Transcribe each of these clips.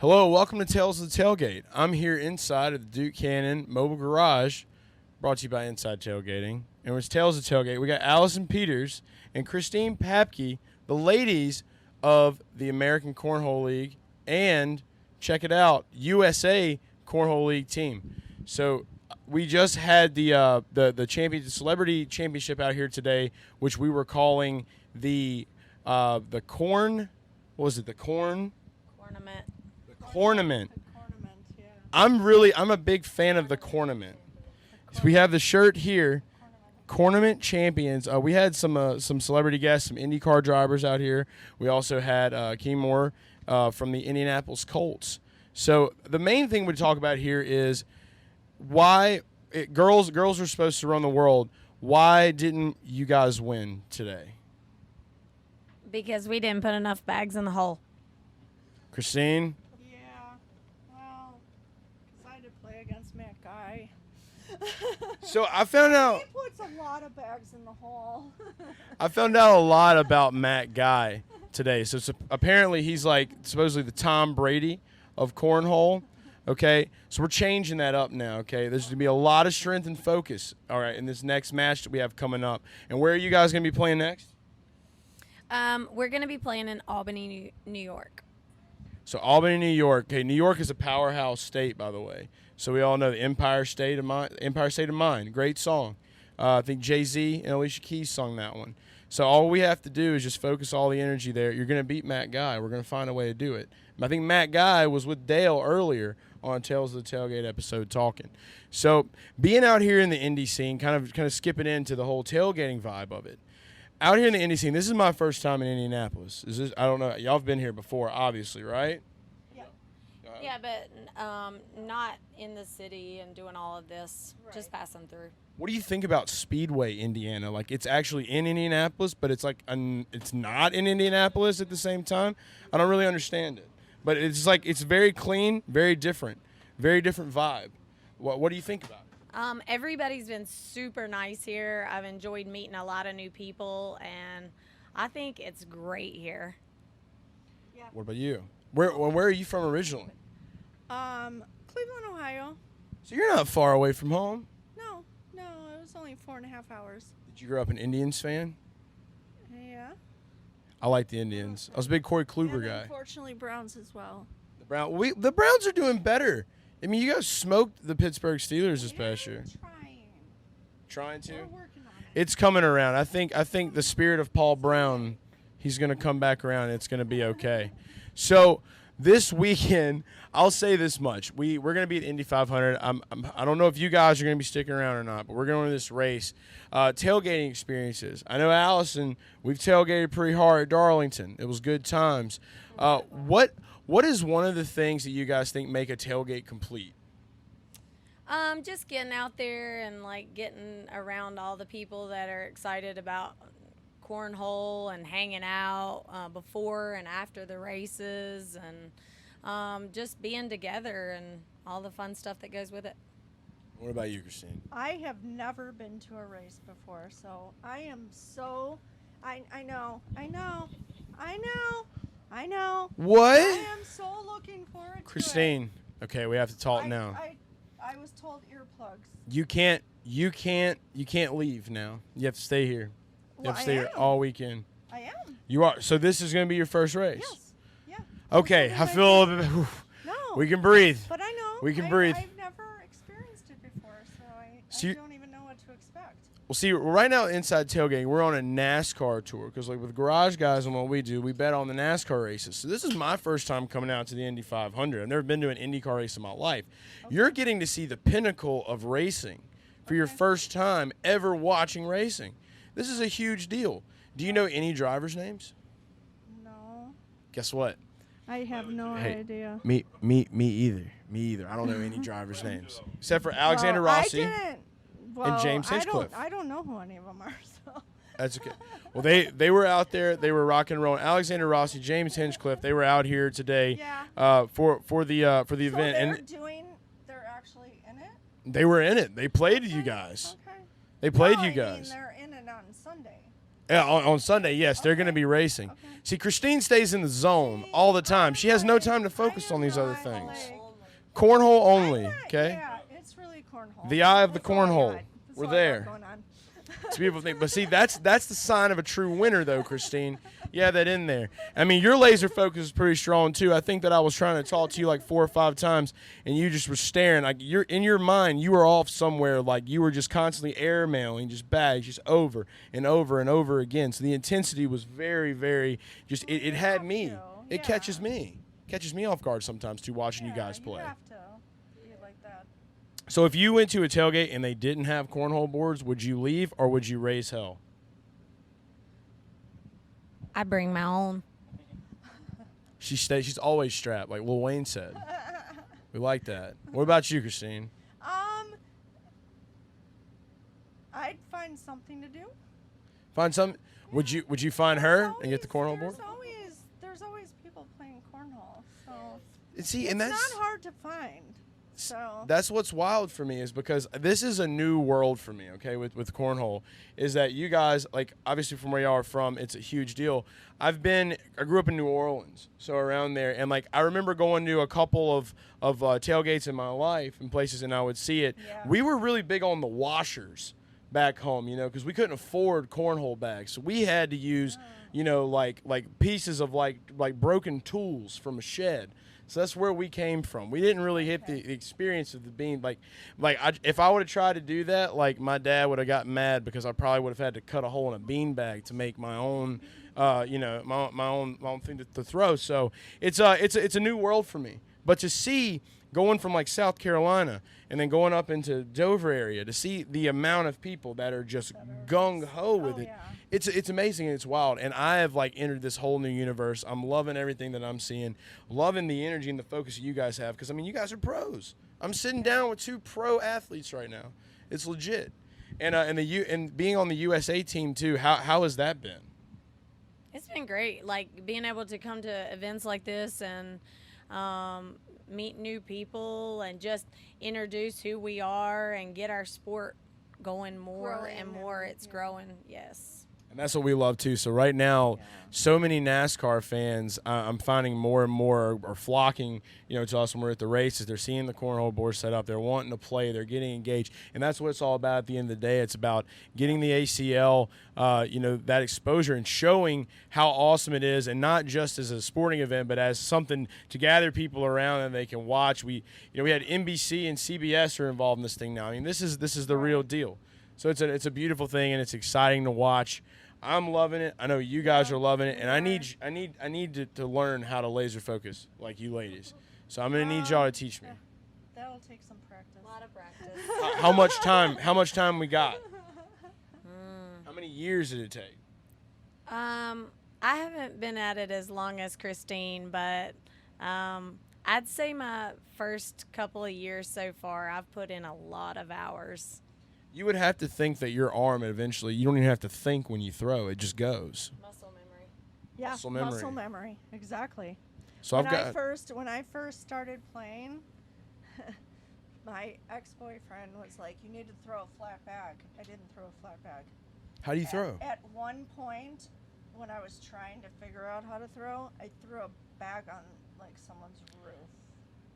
Hello, welcome to Tales of the Tailgate. I'm here inside of the Duke Cannon Mobile Garage, brought to you by Inside Tailgating. And it's Tales of the Tailgate. We got Allison Peters and Christine Papcke, the ladies of the American Cornhole League, and check it out, USA Cornhole League team. So we just had the celebrity championship out here today, which we were calling the Cornament. Cornament. Yeah. I'm a big fan of the Cornament. We have the shirt here, Cornament Champions. We had some celebrity guests, some Indy car drivers out here. We also had King Moore from the Indianapolis Colts. So the main thing we talk about here is why girls are supposed to run the world. Why didn't you guys win today? Because we didn't put enough bags in the hole. Christine? Against Matt Guy. So I found out. He puts a lot of bags in the hole. I found out a lot about Matt Guy today. So apparently he's like supposedly the Tom Brady of cornhole. Okay, so we're changing that up now. Okay, there's going to be a lot of strength and focus. All right, in this next match that we have coming up. And where are you guys going to be playing next? We're going to be playing in Albany, New York. So Albany, New York. Okay, New York is a powerhouse state, by the way. So we all know the Empire State of Mind. Great song. I think Jay-Z and Alicia Keys sung that one. So all we have to do is just focus all the energy there. You're going to beat Matt Guy. We're going to find a way to do it. I think Matt Guy was with Dale earlier on Tales of the Tailgate episode talking. So being out here in the Indy scene, kind of skipping into the whole tailgating vibe of it. Out here in the Indy scene, this is my first time in Indianapolis. I don't know. Y'all have been here before, obviously, right? Yeah, but not in the city and doing all of this, just passing through. What do you think about Speedway Indiana? Like, it's actually in Indianapolis, but it's like it's not in Indianapolis at the same time. I don't really understand it, but it's like it's very clean, very different vibe. What do you think about it? Everybody's been super nice here. I've enjoyed meeting a lot of new people, and I think it's great here. Yeah. What about you? Where are you from originally? Cleveland, Ohio. So you're not far away from home. No, it was only 4.5 hours. Did you grow up an Indians fan? Yeah. I like the Indians. I was a big Corey Kluber and guy. Unfortunately, Browns as well. The Browns are doing better. I mean, you guys smoked the Pittsburgh Steelers this past year. Trying to? We're working on it. It's coming around. I think the spirit of Paul Brown, he's going to come back around. It's going to be okay. So this weekend, I'll say this much. We're going to be at Indy 500. I don't know if you guys are going to be sticking around or not, but we're going to this race. Tailgating experiences. I know, Allison, we've tailgated pretty hard at Darlington. It was good times. What is one of the things that you guys think make a tailgate complete? Just getting out there and like getting around all the people that are excited about cornhole and hanging out before and after the races, and just being together and all the fun stuff that goes with it. What about you, Christine? I have never been to a race before, so I am so I know. What? I am so looking forward to Christine, okay, we have to talk now. I was told earplugs. You can't leave now. You have to stay here. You have to stay here all weekend. I am. You are. So this is going to be your first race? Yes. Yeah. Okay, I feel a little bit. No. We can breathe. But I know. We can breathe. I've never experienced it before, so I don't even know what to expect. Well, see, right now Inside Tailgating, we're on a NASCAR tour because, like, with Garage Guys and what we do, we bet on the NASCAR races. So this is my first time coming out to the Indy 500. I've never been to an IndyCar race in my life. Okay. You're getting to see the pinnacle of racing for your first time ever watching racing. This is a huge deal. Do you know any drivers' names? No. Guess what? I have no idea. Me either. I don't know any drivers' names except for Alexander Rossi. I didn't. Well, and James Hinchcliffe. I don't know who any of them are. So. That's okay. Well, they were out there. They were rocking and rolling. Alexander Rossi, James Hinchcliffe, they were out here today for the event. They're actually in it? They were in it. They played you guys. Okay. They played you guys. They're in it on Sunday. Yeah, on Sunday, yes. They're going to be racing. Okay. See, Christine stays in the zone all the time. She has no time to focus on these other things. Cornhole only, okay? Yeah, it's really cornhole. The eye of the That's all I cornhole. got. That's We're all I got there. going on. It's a beautiful thing. But see, that's the sign of a true winner, though, Christine. You have that in there. I mean, your laser focus is pretty strong, too. I think that I was trying to talk to you like 4 or 5 times, and you just were staring. Like, you're in your mind, you were off somewhere. Like, you were just constantly airmailing just bags just over and over and over again. So the intensity was very, very just – it had me. It catches me. Catches me off guard sometimes, too, watching you guys play. You have to be like that. So if you went to a tailgate and they didn't have cornhole boards, would you leave or would you raise hell? I bring my own. She's always strapped, like Lil Wayne said. We like that. What about you, Christine? I'd find something to do. Find some. Would you find her and get the cornhole board? There's always people playing cornhole, so See, it's and that's not hard to find. So that's what's wild for me is because this is a new world for me, okay, with cornhole, is that you guys, like, obviously from where y'all are from, it's a huge deal. I grew up in New Orleans, so around there, and, like, I remember going to a couple of tailgates in my life and places, and I would see it. Yeah. We were really big on the washers back home, you know, because we couldn't afford cornhole bags, so we had to use, you know, like pieces of like broken tools from a shed. So that's where we came from. We didn't really hit the experience of the being if I would have tried to do that, like, my dad would have gotten mad because I probably would have had to cut a hole in a bean bag to make my own, my own thing to throw. So it's a new world for me. But to see going from like South Carolina and then going up into Dover area to see the amount of people that are just gung ho with it. yeah. It's amazing and it's wild, and I have like entered this whole new universe. I'm loving everything that I'm seeing, loving the energy and the focus you guys have, because I mean, you guys are pros. I'm sitting down with 2 pro athletes right now. It's legit, and being on the USA team too. How has that been? It's been great, like being able to come to events like this and meet new people and just introduce who we are and get our sport going more and more. It's growing, yes. And that's what we love too. So right now, so many NASCAR fans, I'm finding more and more are flocking, to us when we're at the races. They're seeing the cornhole board set up. They're wanting to play. They're getting engaged, and that's what it's all about. At the end of the day, it's about getting the ACL, that exposure and showing how awesome it is, and not just as a sporting event, but as something to gather people around and they can watch. We had NBC and CBS are involved in this thing now. I mean, this is the real deal. So it's a beautiful thing, and it's exciting to watch. I'm loving it. I know you guys are loving it, and I need to learn how to laser focus like you ladies. So I'm gonna need y'all to teach me. That'll take some practice. A lot of practice. How much time we got? How many years did it take? I haven't been at it as long as Christine, but I'd say my first couple of years so far, I've put in a lot of hours. You would have to think that your arm eventually, you don't even have to think when you throw. It just goes. Muscle memory. Yeah, Muscle memory. Exactly. So when I first started playing, my ex-boyfriend was like, "You need to throw a flat bag." I didn't throw a flat bag. How do you throw? At one point, when I was trying to figure out how to throw, I threw a bag on like someone's roof.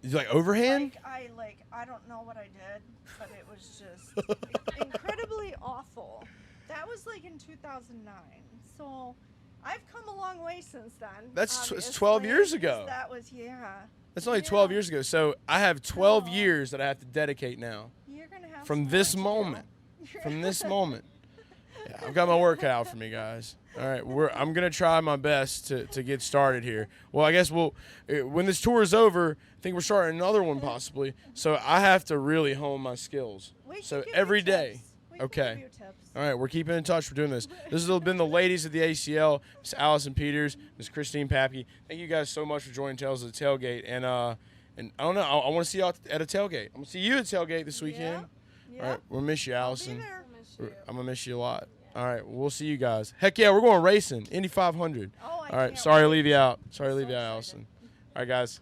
Is it like overhand? I don't know what I did, but it was just incredibly awful. That was like in 2009. So I've come a long way since then. That's 12 years ago. That was That's only 12 years ago. So I have 12 years that I have to dedicate now. You're gonna have from some this work to moment. do. From this moment. Yeah, I've got my work cut out for me, guys. All right, I'm gonna try my best to get started here. Well, I guess when this tour is over, I think we're starting another one possibly. So I have to really hone my skills. So every day. Okay. All right, we're keeping in touch. We're doing this. This has been the ladies of the ACL, Miss Allison Peters, Miss Christine Papcke. Thank you guys so much for joining Tales of the Tailgate. And I don't know, I want to see y'all at a tailgate. I'm gonna see you at tailgate this weekend. Yeah. All right, we'll miss you, I'll be Allison. there. I'm gonna miss you a lot. All right, we'll see you guys. Heck yeah, we're going racing. Indy 500. Oh, I All right, can't sorry to wait. leave you out. Sorry to leave So you out, excited. Allison. All right, guys.